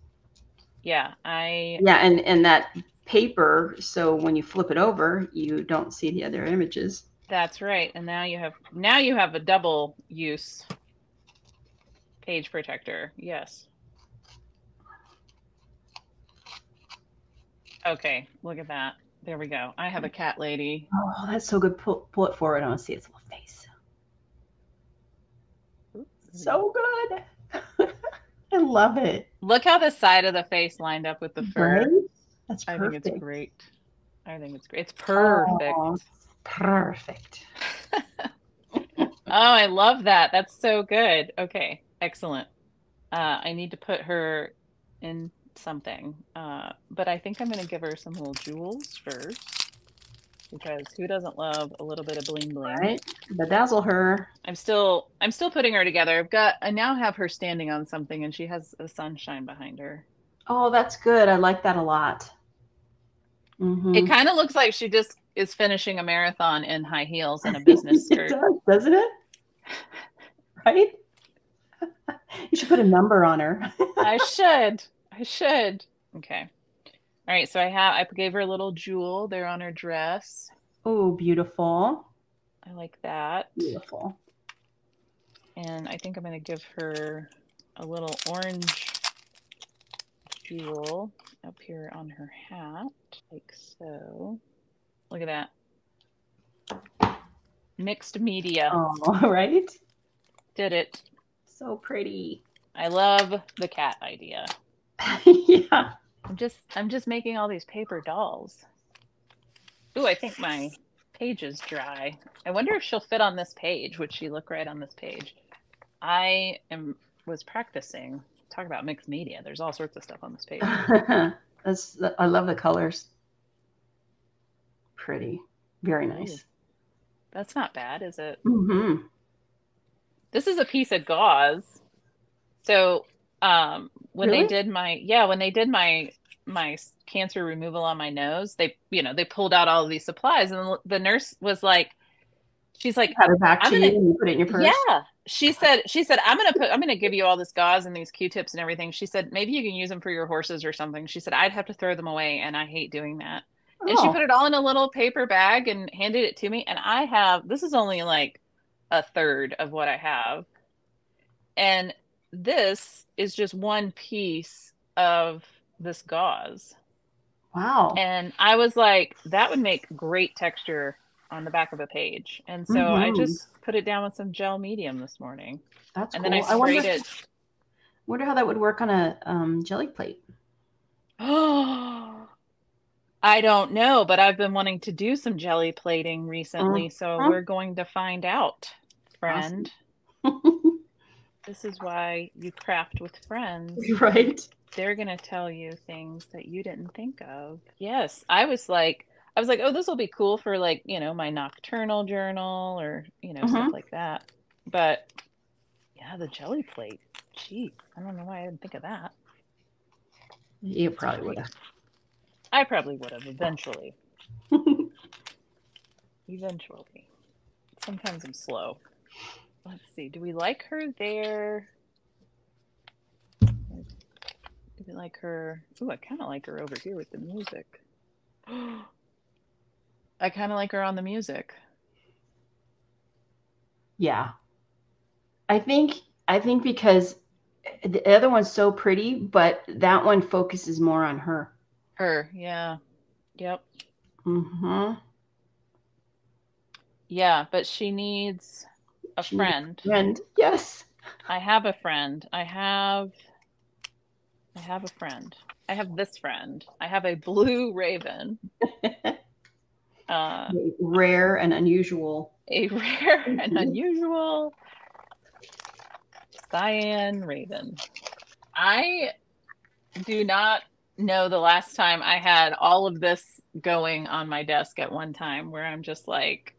Yeah, and that paper, so when you flip it over, you don't see the other images. That's right. And now you have a double use page protector. Yes. Okay, look at that. There we go. I have a cat lady. Oh, that's so good. Pull it forward. I want to see its little face. So good. I love it. Look how the side of the face lined up with the fur. Right? That's perfect. I think it's great. I think it's great. It's perfect. Oh, perfect. Oh, I love that. That's so good. Okay, excellent. I need to put her in something. But I think I'm going to give her some little jewels first. Because who doesn't love a little bit of bling bling? Right? Bedazzle her. I'm still putting her together. I now have her standing on something and she has a sunshine behind her. Oh, that's good. I like that a lot. Mm-hmm. It kind of looks like she just is finishing a marathon in high heels and a business skirt. It does, doesn't it? Right? You should put a number on her. I should. Okay. All right, so I gave her a little jewel there on her dress. Oh, beautiful. I like that. Beautiful. And I think I'm going to give her a little orange jewel up here on her hat, like so. Look at that. Mixed media. Oh, right? Did it. So pretty. I love the cat idea. Yeah. I'm just making all these paper dolls. Ooh, I think my page is dry. I wonder if she'll fit on this page. Would she look right on this page? Was practicing. Talk about mixed media. There's all sorts of stuff on this page. I love the colors. Pretty. Very nice. Ooh. That's not bad, is it? Mm-hmm. This is a piece of gauze. So when Really? they did my cancer removal on my nose, they pulled out all of these supplies, and the nurse was like, she's like, Had it back to you and you put it in your purse. Yeah. She said, I'm gonna give you all this gauze and these Q-tips and everything. She said, maybe you can use them for your horses or something. She said, I'd have to throw them away, and I hate doing that. And she put it all in a little paper bag and handed it to me. And this is only like a third of what I have. And this is just one piece of this gauze. Wow. And I was like, that would make great texture on the back of a page. And so I just put it down with some gel medium this morning. That's and cool. Then I sprayed it. Wonder how that would work on a jelly plate. Oh, I don't know, but I've been wanting to do some jelly plating recently, so we're going to find out, friend. Awesome. This is why you craft with friends. Right. They're going to tell you things that you didn't think of. Yes, I was like, oh, this will be cool for like, my nocturnal journal or, stuff like that. But yeah, the jelly plate. Gee, I don't know why I didn't think of that. You probably would have. I probably would have eventually. Eventually. Sometimes I'm slow. Let's see. Do we like her there? Do we like her? Ooh, I kind of like her over here with the music. I kind of like her on the music. Yeah. I think because the other one's so pretty, but that one focuses more on her. Her, yeah. Yep. Mm-hmm. Yeah, but she needs a friend. Yes. I have a friend. I have a friend. I have this friend. I have a blue raven. Rare and unusual. A rare and unusual cyan raven. I do not know the last time I had all of this going on my desk at one time where I'm just like,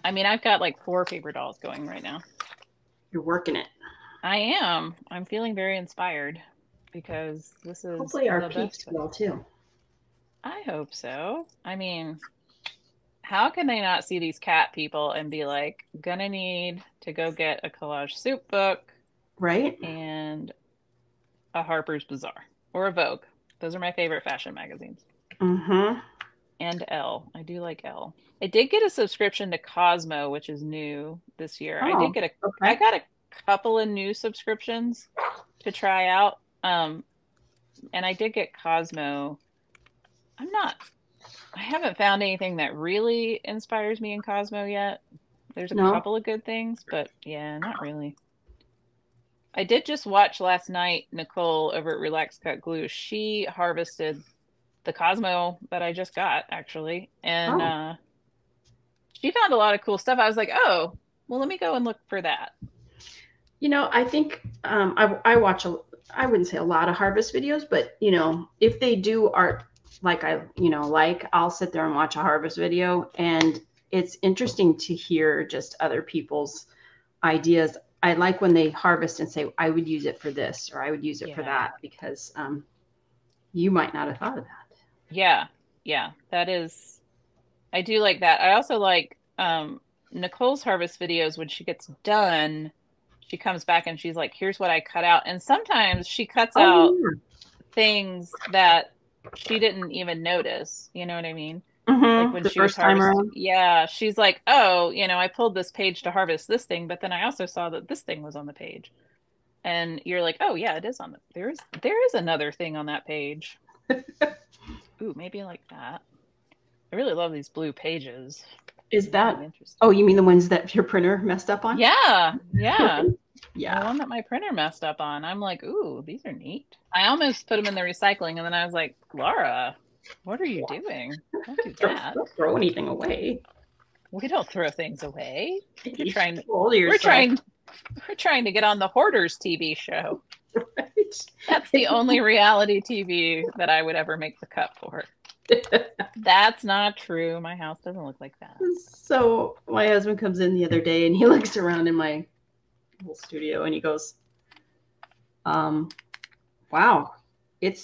I've got like 4 paper dolls going right now. You're working it. I am. I'm feeling very inspired because this is hopefully our peeps will too. I hope so. How can they not see these cat people and be like, gonna need to go get a collage soup book, right? And a Harper's Bazaar or a Vogue. Those are my favorite fashion magazines. Mm-hmm. And Elle. I do like Elle. I did get a subscription to Cosmo, which is new this year. I Oh, did get I okay. got a couple of new subscriptions to try out. And I did get Cosmo. I haven't found anything that really inspires me in Cosmo yet. There's a No. couple of good things, but yeah, not really. I did just watch last night Nicole over at Relax Cut Glue. She harvested the Cosmo that I just got actually, and Oh. she found a lot of cool stuff. I was like, oh, well, let me go and look for that. I think I watch I wouldn't say a lot of harvest videos, but if they do art like I'll sit there and watch a harvest video, and it's interesting to hear just other people's ideas. I like when they harvest and say, I would use it for this, or I would use it for that, because you might not have thought of that. Yeah. I do like that. I also like Nicole's harvest videos. When she gets done, she comes back and she's like, here's what I cut out. And sometimes she cuts out things that she didn't even notice. You know what I mean? Mm-hmm. Like when The she was first time harvesting. around. Yeah, she's like, oh, I pulled this page to harvest this thing, but then I also saw that this thing was on the page. And you're like, oh yeah, it is on there is another thing on that page. Ooh, maybe like that. I really love these blue pages. Is that interesting? Oh, you mean the ones that your printer messed up on? Yeah. Yeah. The one that my printer messed up on. I'm like, ooh, these are neat. I almost put them in the recycling, and then I was like, Laura, what are you doing? Don't do that. Don't throw anything away. We don't throw things away. We're trying to get on the Hoarders TV show. Right. That's the only reality TV that I would ever make the cut for. That's not true. My house doesn't look like that. So my husband comes in the other day and he looks around in my little studio and he goes, wow,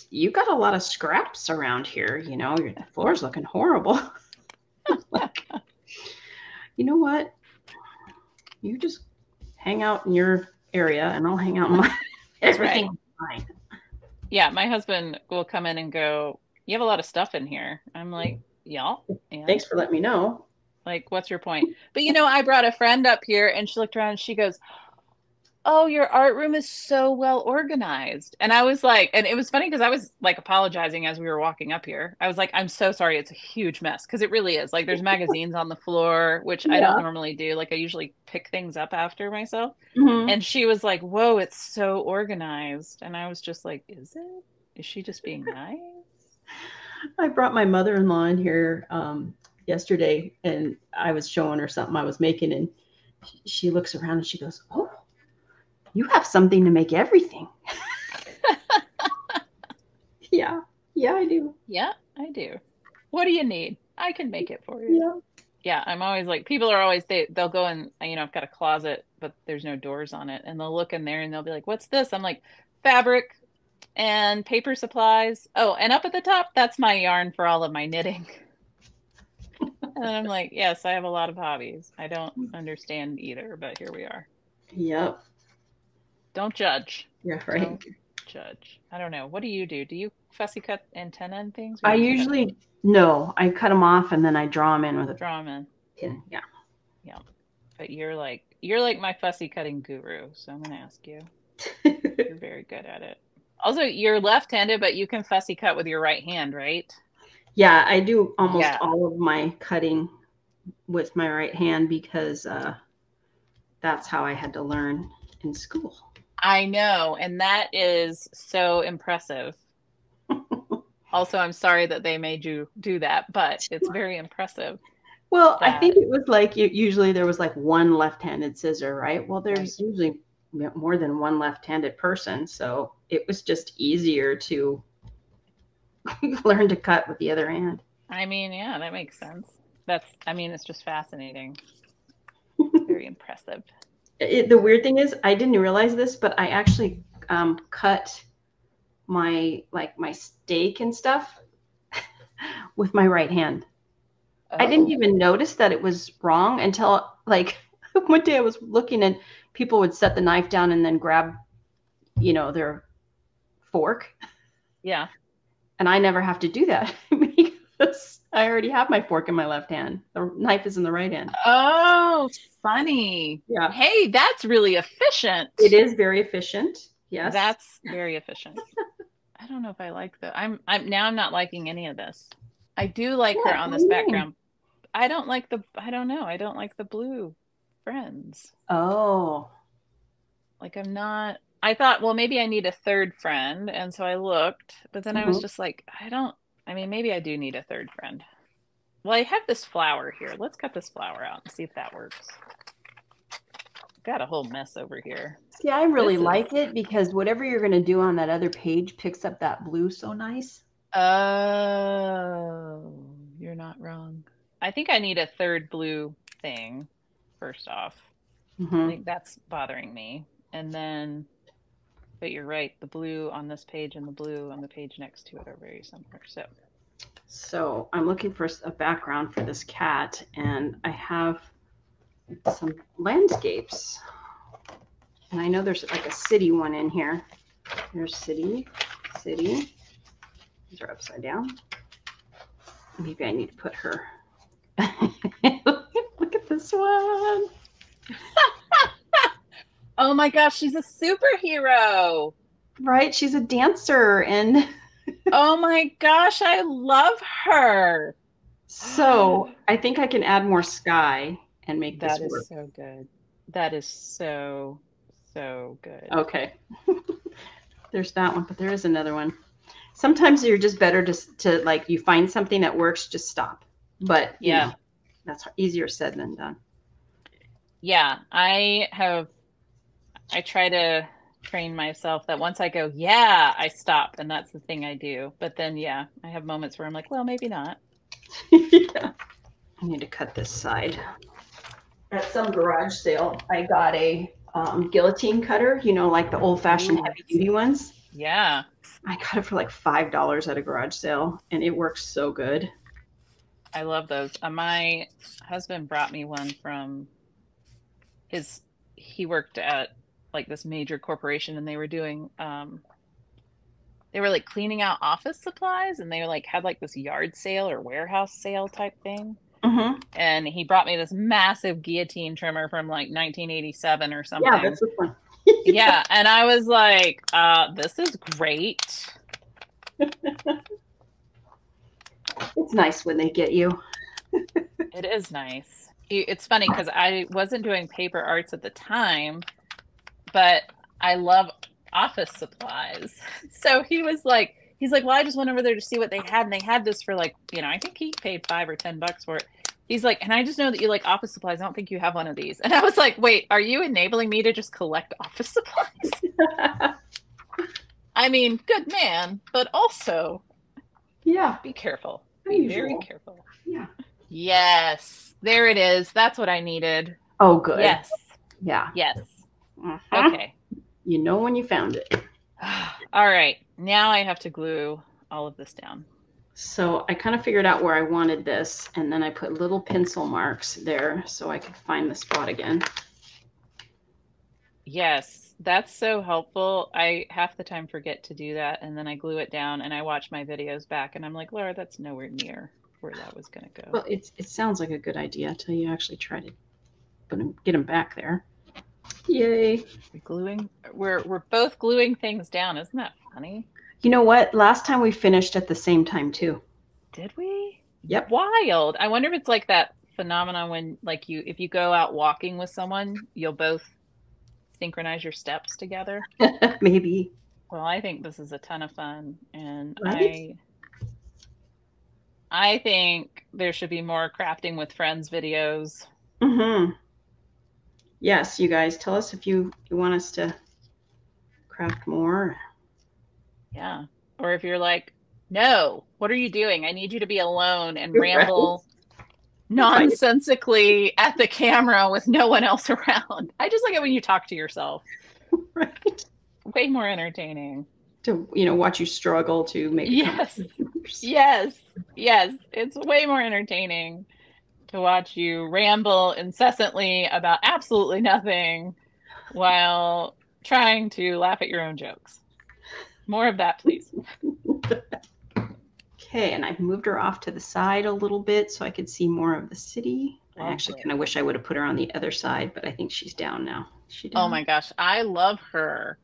you got a lot of scraps around here. Your floor's looking horrible. Like, you know what? You just hang out in your area and I'll hang out in mine. Everything's fine. Yeah, my husband will come in and go, you have a lot of stuff in here. I'm like, y'all. Thanks for letting me know. Like, what's your point? But I brought a friend up here and she looked around and she goes, oh, your art room is so well organized. And I was like, and it was funny because I was like apologizing as we were walking up here. I was like, I'm so sorry. It's a huge mess. Because it really is. Like there's magazines on the floor, which I don't normally do. Like I usually pick things up after myself. Mm-hmm. And she was like, whoa, it's so organized. And I was just like, is it? Is she just being nice? I brought my mother-in-law in here yesterday and I was showing her something I was making. And she looks around and she goes, oh, you have something to make everything. Yeah, I do. Yeah, I do. What do you need? I can make it for you. Yeah, I'm always like, people are always, they'll go and, I've got a closet, but there's no doors on it. And they'll look in there and they'll be like, what's this? I'm like, fabric and paper supplies. Oh, and up at the top, that's my yarn for all of my knitting. And I'm like, yes, I have a lot of hobbies. I don't understand either, but here we are. Yep. Don't judge. Yeah, right. Don't judge. I don't know. What do? Do you fussy cut antenna and things? I usually, no, I cut them off and then I draw them in with a pin. Yeah. Yeah. But you're like my fussy cutting guru. So I'm going to ask you. You're very good at it. Also, you're left-handed, but you can fussy cut with your right hand, right? Yeah, I do almost all of my cutting with my right hand because that's how I had to learn in school. I know, and that is so impressive. Also, I'm sorry that they made you do that, but it's very impressive. Well, I think it was like usually there was like one left-handed scissor, right? Well, there's usually more than one left-handed person, so it was just easier to learn to cut with the other hand. I mean, yeah, that makes sense. It's just fascinating. Very impressive. The weird thing is, I didn't realize this, but I actually cut my steak and stuff with my right hand. Oh. I didn't even notice that it was wrong until like one day I was looking and people would set the knife down and then grab, their fork. Yeah. And I never have to do that because I already have my fork in my left hand. The knife is in the right hand. Oh, funny. Yeah. Hey, that's really efficient. It is very efficient. Yes. That's very efficient. I don't know if I like the I'm not liking any of this. I do like her on this background. I don't like the I don't like the blue friends. Oh. Like I thought, well, maybe I need a third friend, and so I looked, but then I was just like, maybe I do need a third friend. Well, I have this flower here. Let's cut this flower out and see if that works. Got a whole mess over here. See, I really like it because whatever you're going to do on that other page picks up that blue so nice. Oh, you're not wrong. I think I need a third blue thing, first off. I think that's bothering me. And then, but you're right, the blue on this page and the blue on the page next to it are very similar. So I'm looking for a background for this cat, and I have some landscapes. And I know there's like a city one in here. There's city. These are upside down. Maybe I need to put her. Look at this one. Oh my gosh, she's a superhero. Right? She's a dancer and oh my gosh, I love her. So I think I can add more sky and make this work. That is so good. That is so good. Okay. There's that one, but there is another one. Sometimes you're just better to like, you find something that works, just stop. But yeah, that's easier said than done. Yeah, I try to train myself that once I go, yeah, I stop, and that's the thing I do. But then, yeah, I have moments where I'm like, well, maybe not. Yeah. I need to cut this side. At some garage sale, I got a guillotine cutter, like the old-fashioned heavy-duty ones. Yeah. I got it for like $5 at a garage sale, and it works so good. I love those. My husband brought me one from he worked at like this major corporation, and they were doing they were like cleaning out office supplies, and they were like had like this yard sale or warehouse sale type thing. And he brought me this massive guillotine trimmer from like 1987 or something. Yeah, that's this one. Yeah, and I was like, this is great. It's nice when they get you. It is nice. It's funny because I wasn't doing paper arts at the time, but I love office supplies. So he's like, well, I just went over there to see what they had, and they had this for like, I think he paid $5 or $10 for it. He's like, and I just know that you like office supplies. I don't think you have one of these. And I was like, wait, are you enabling me to just collect office supplies? I mean, good man, but also, yeah, be careful. Be very careful. Yeah. Yes, there it is. That's what I needed. Oh, good. Yes. Yeah. Yes. Uh-huh. Okay. You know when you found it. All right. Now I have to glue all of this down. So I kind of figured out where I wanted this, and then I put little pencil marks there so I could find the spot again. Yes, that's so helpful. I half the time forget to do that, and then I glue it down, and I watch my videos back, and I'm like, Laura, that's nowhere near where that was going to go. Well, it sounds like a good idea until you actually try to get them back there. Yay. We're both gluing things down. Isn't that funny? You know what? Last time we finished at the same time too. Did we? Yep. Wild. I wonder if it's like that phenomenon when like if you go out walking with someone, you'll both synchronize your steps together. Maybe. Well, I think this is a ton of fun, and right? I think there should be more crafting with friends videos. Yes, you guys, tell us if you want us to craft more. Yeah. Or if you're like, no, what are you doing? I need you to be alone and ramble nonsensically at the camera with no one else around. I just like it when you talk to yourself. Right. Way more entertaining. To, watch you struggle to make Yes. Yes. It's way more entertaining to watch you ramble incessantly about absolutely nothing while trying to laugh at your own jokes. More of that, please. Okay, and I've moved her off to the side a little bit so I could see more of the city. I actually kind of wish I would have put her on the other side, but I think she's down now. Is she down? Oh my gosh, I love her.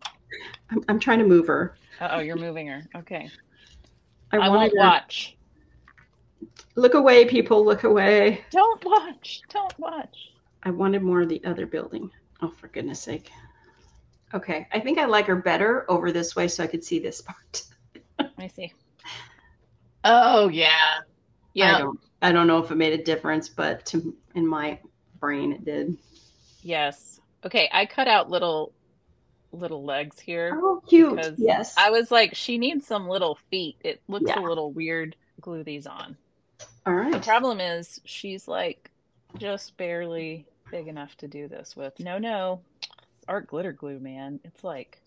I'm trying to move her. Oh, you're moving her. Okay. I won't wanted her. watch. Look away, people. Look away. Don't watch. Don't watch. I wanted more of the other building. Oh, for goodness sake. Okay, I think I like her better over this way so I could see this part. Let me see. Oh, yeah. Yeah. I don't know if it made a difference, but in my brain it did. Yes. Okay, I cut out little legs here. Oh, cute. Yes. I was like, she needs some little feet. It looks a little weird. Glue these on. All right. The problem is she's like just barely big enough to do this with. No. Art glitter glue, man. It's like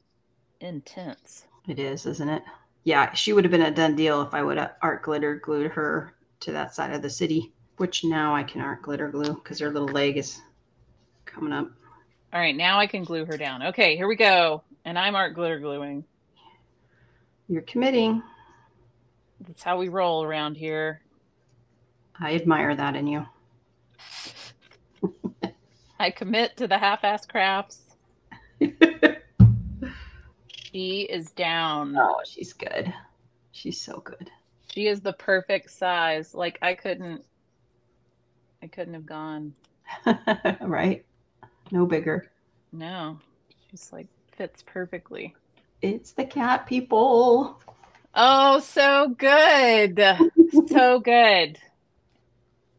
intense. It is, isn't it? Yeah, she would have been a done deal if I would have art glitter glued her to that side of the city, which now I can art glitter glue because her little leg is coming up. All right, now I can glue her down. Okay, here we go. And I'm art glitter gluing. You're committing. That's how we roll around here. I admire that in you. I commit to the half-ass crafts. She is down. Oh, she's good. She's so good. She is the perfect size. Like I couldn't have gone. Right? No bigger. No. She's like fits perfectly. It's the cat people. Oh, so good. So good.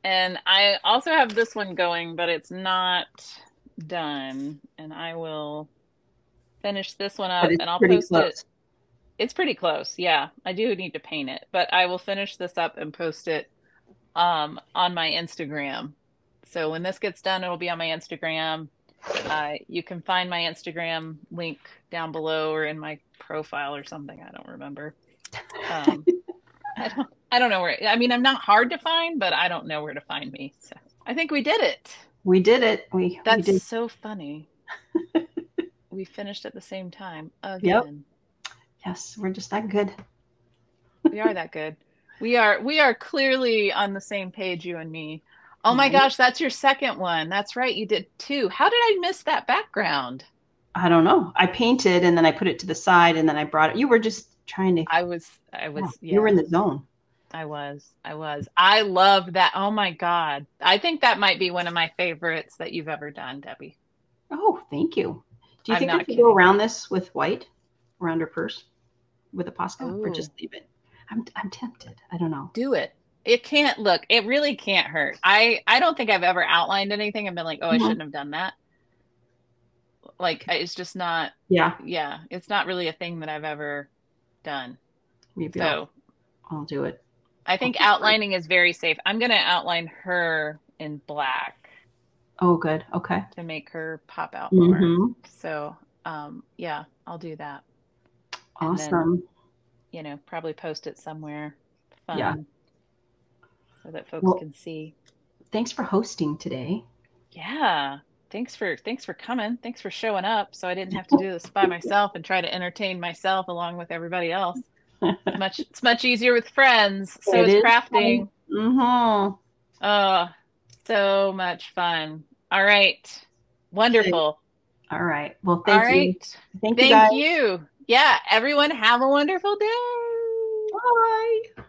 And I also have this one going, but it's not done. And I will finish this one up and I'll post it. It's pretty close. Yeah, I do need to paint it, but I will finish this up and post it on my Instagram. So when this gets done, it'll be on my Instagram. You can find my Instagram link down below or in my profile or something. I don't remember. I don't know where. I mean, I'm not hard to find, but I don't know where to find me. So I think we did it. We did it. That's so funny. We finished at the same time again. Yep. Yes, we're just that good. We are that good. We are clearly on the same page, you and me. Oh my gosh, that's your second one. That's right, you did two. How did I miss that background? I don't know. I painted and then I put it to the side and then I brought it. You were just trying to. I was. Yeah. You were in the zone. I was. I love that. Oh my God. I think that might be one of my favorites that you've ever done, Debbie. Oh, thank you. Do you think I could kidding. go around this with white, around her purse, with a Posca, or just leave it? I'm tempted. I don't know. Do it. It can't look. It really can't hurt. I don't think I've ever outlined anything and been like, oh, I shouldn't have done that. Like it's just not. Yeah. It's not really a thing that I've ever done. Maybe so I'll do it. I think outlining is very safe. I'm going to outline her in black. Oh, good. Okay. To make her pop out more. So, yeah, I'll do that. Awesome. And then, probably post it somewhere fun. Yeah. So that folks can see. Thanks for hosting today. Yeah. Thanks for coming. Thanks for showing up. So I didn't have to do this by myself and try to entertain myself along with everybody else. It's much easier with friends. So it's crafting. Oh, so much fun. All right. Wonderful. All right. Well, thank you. Thank you. Yeah. Everyone have a wonderful day. Bye.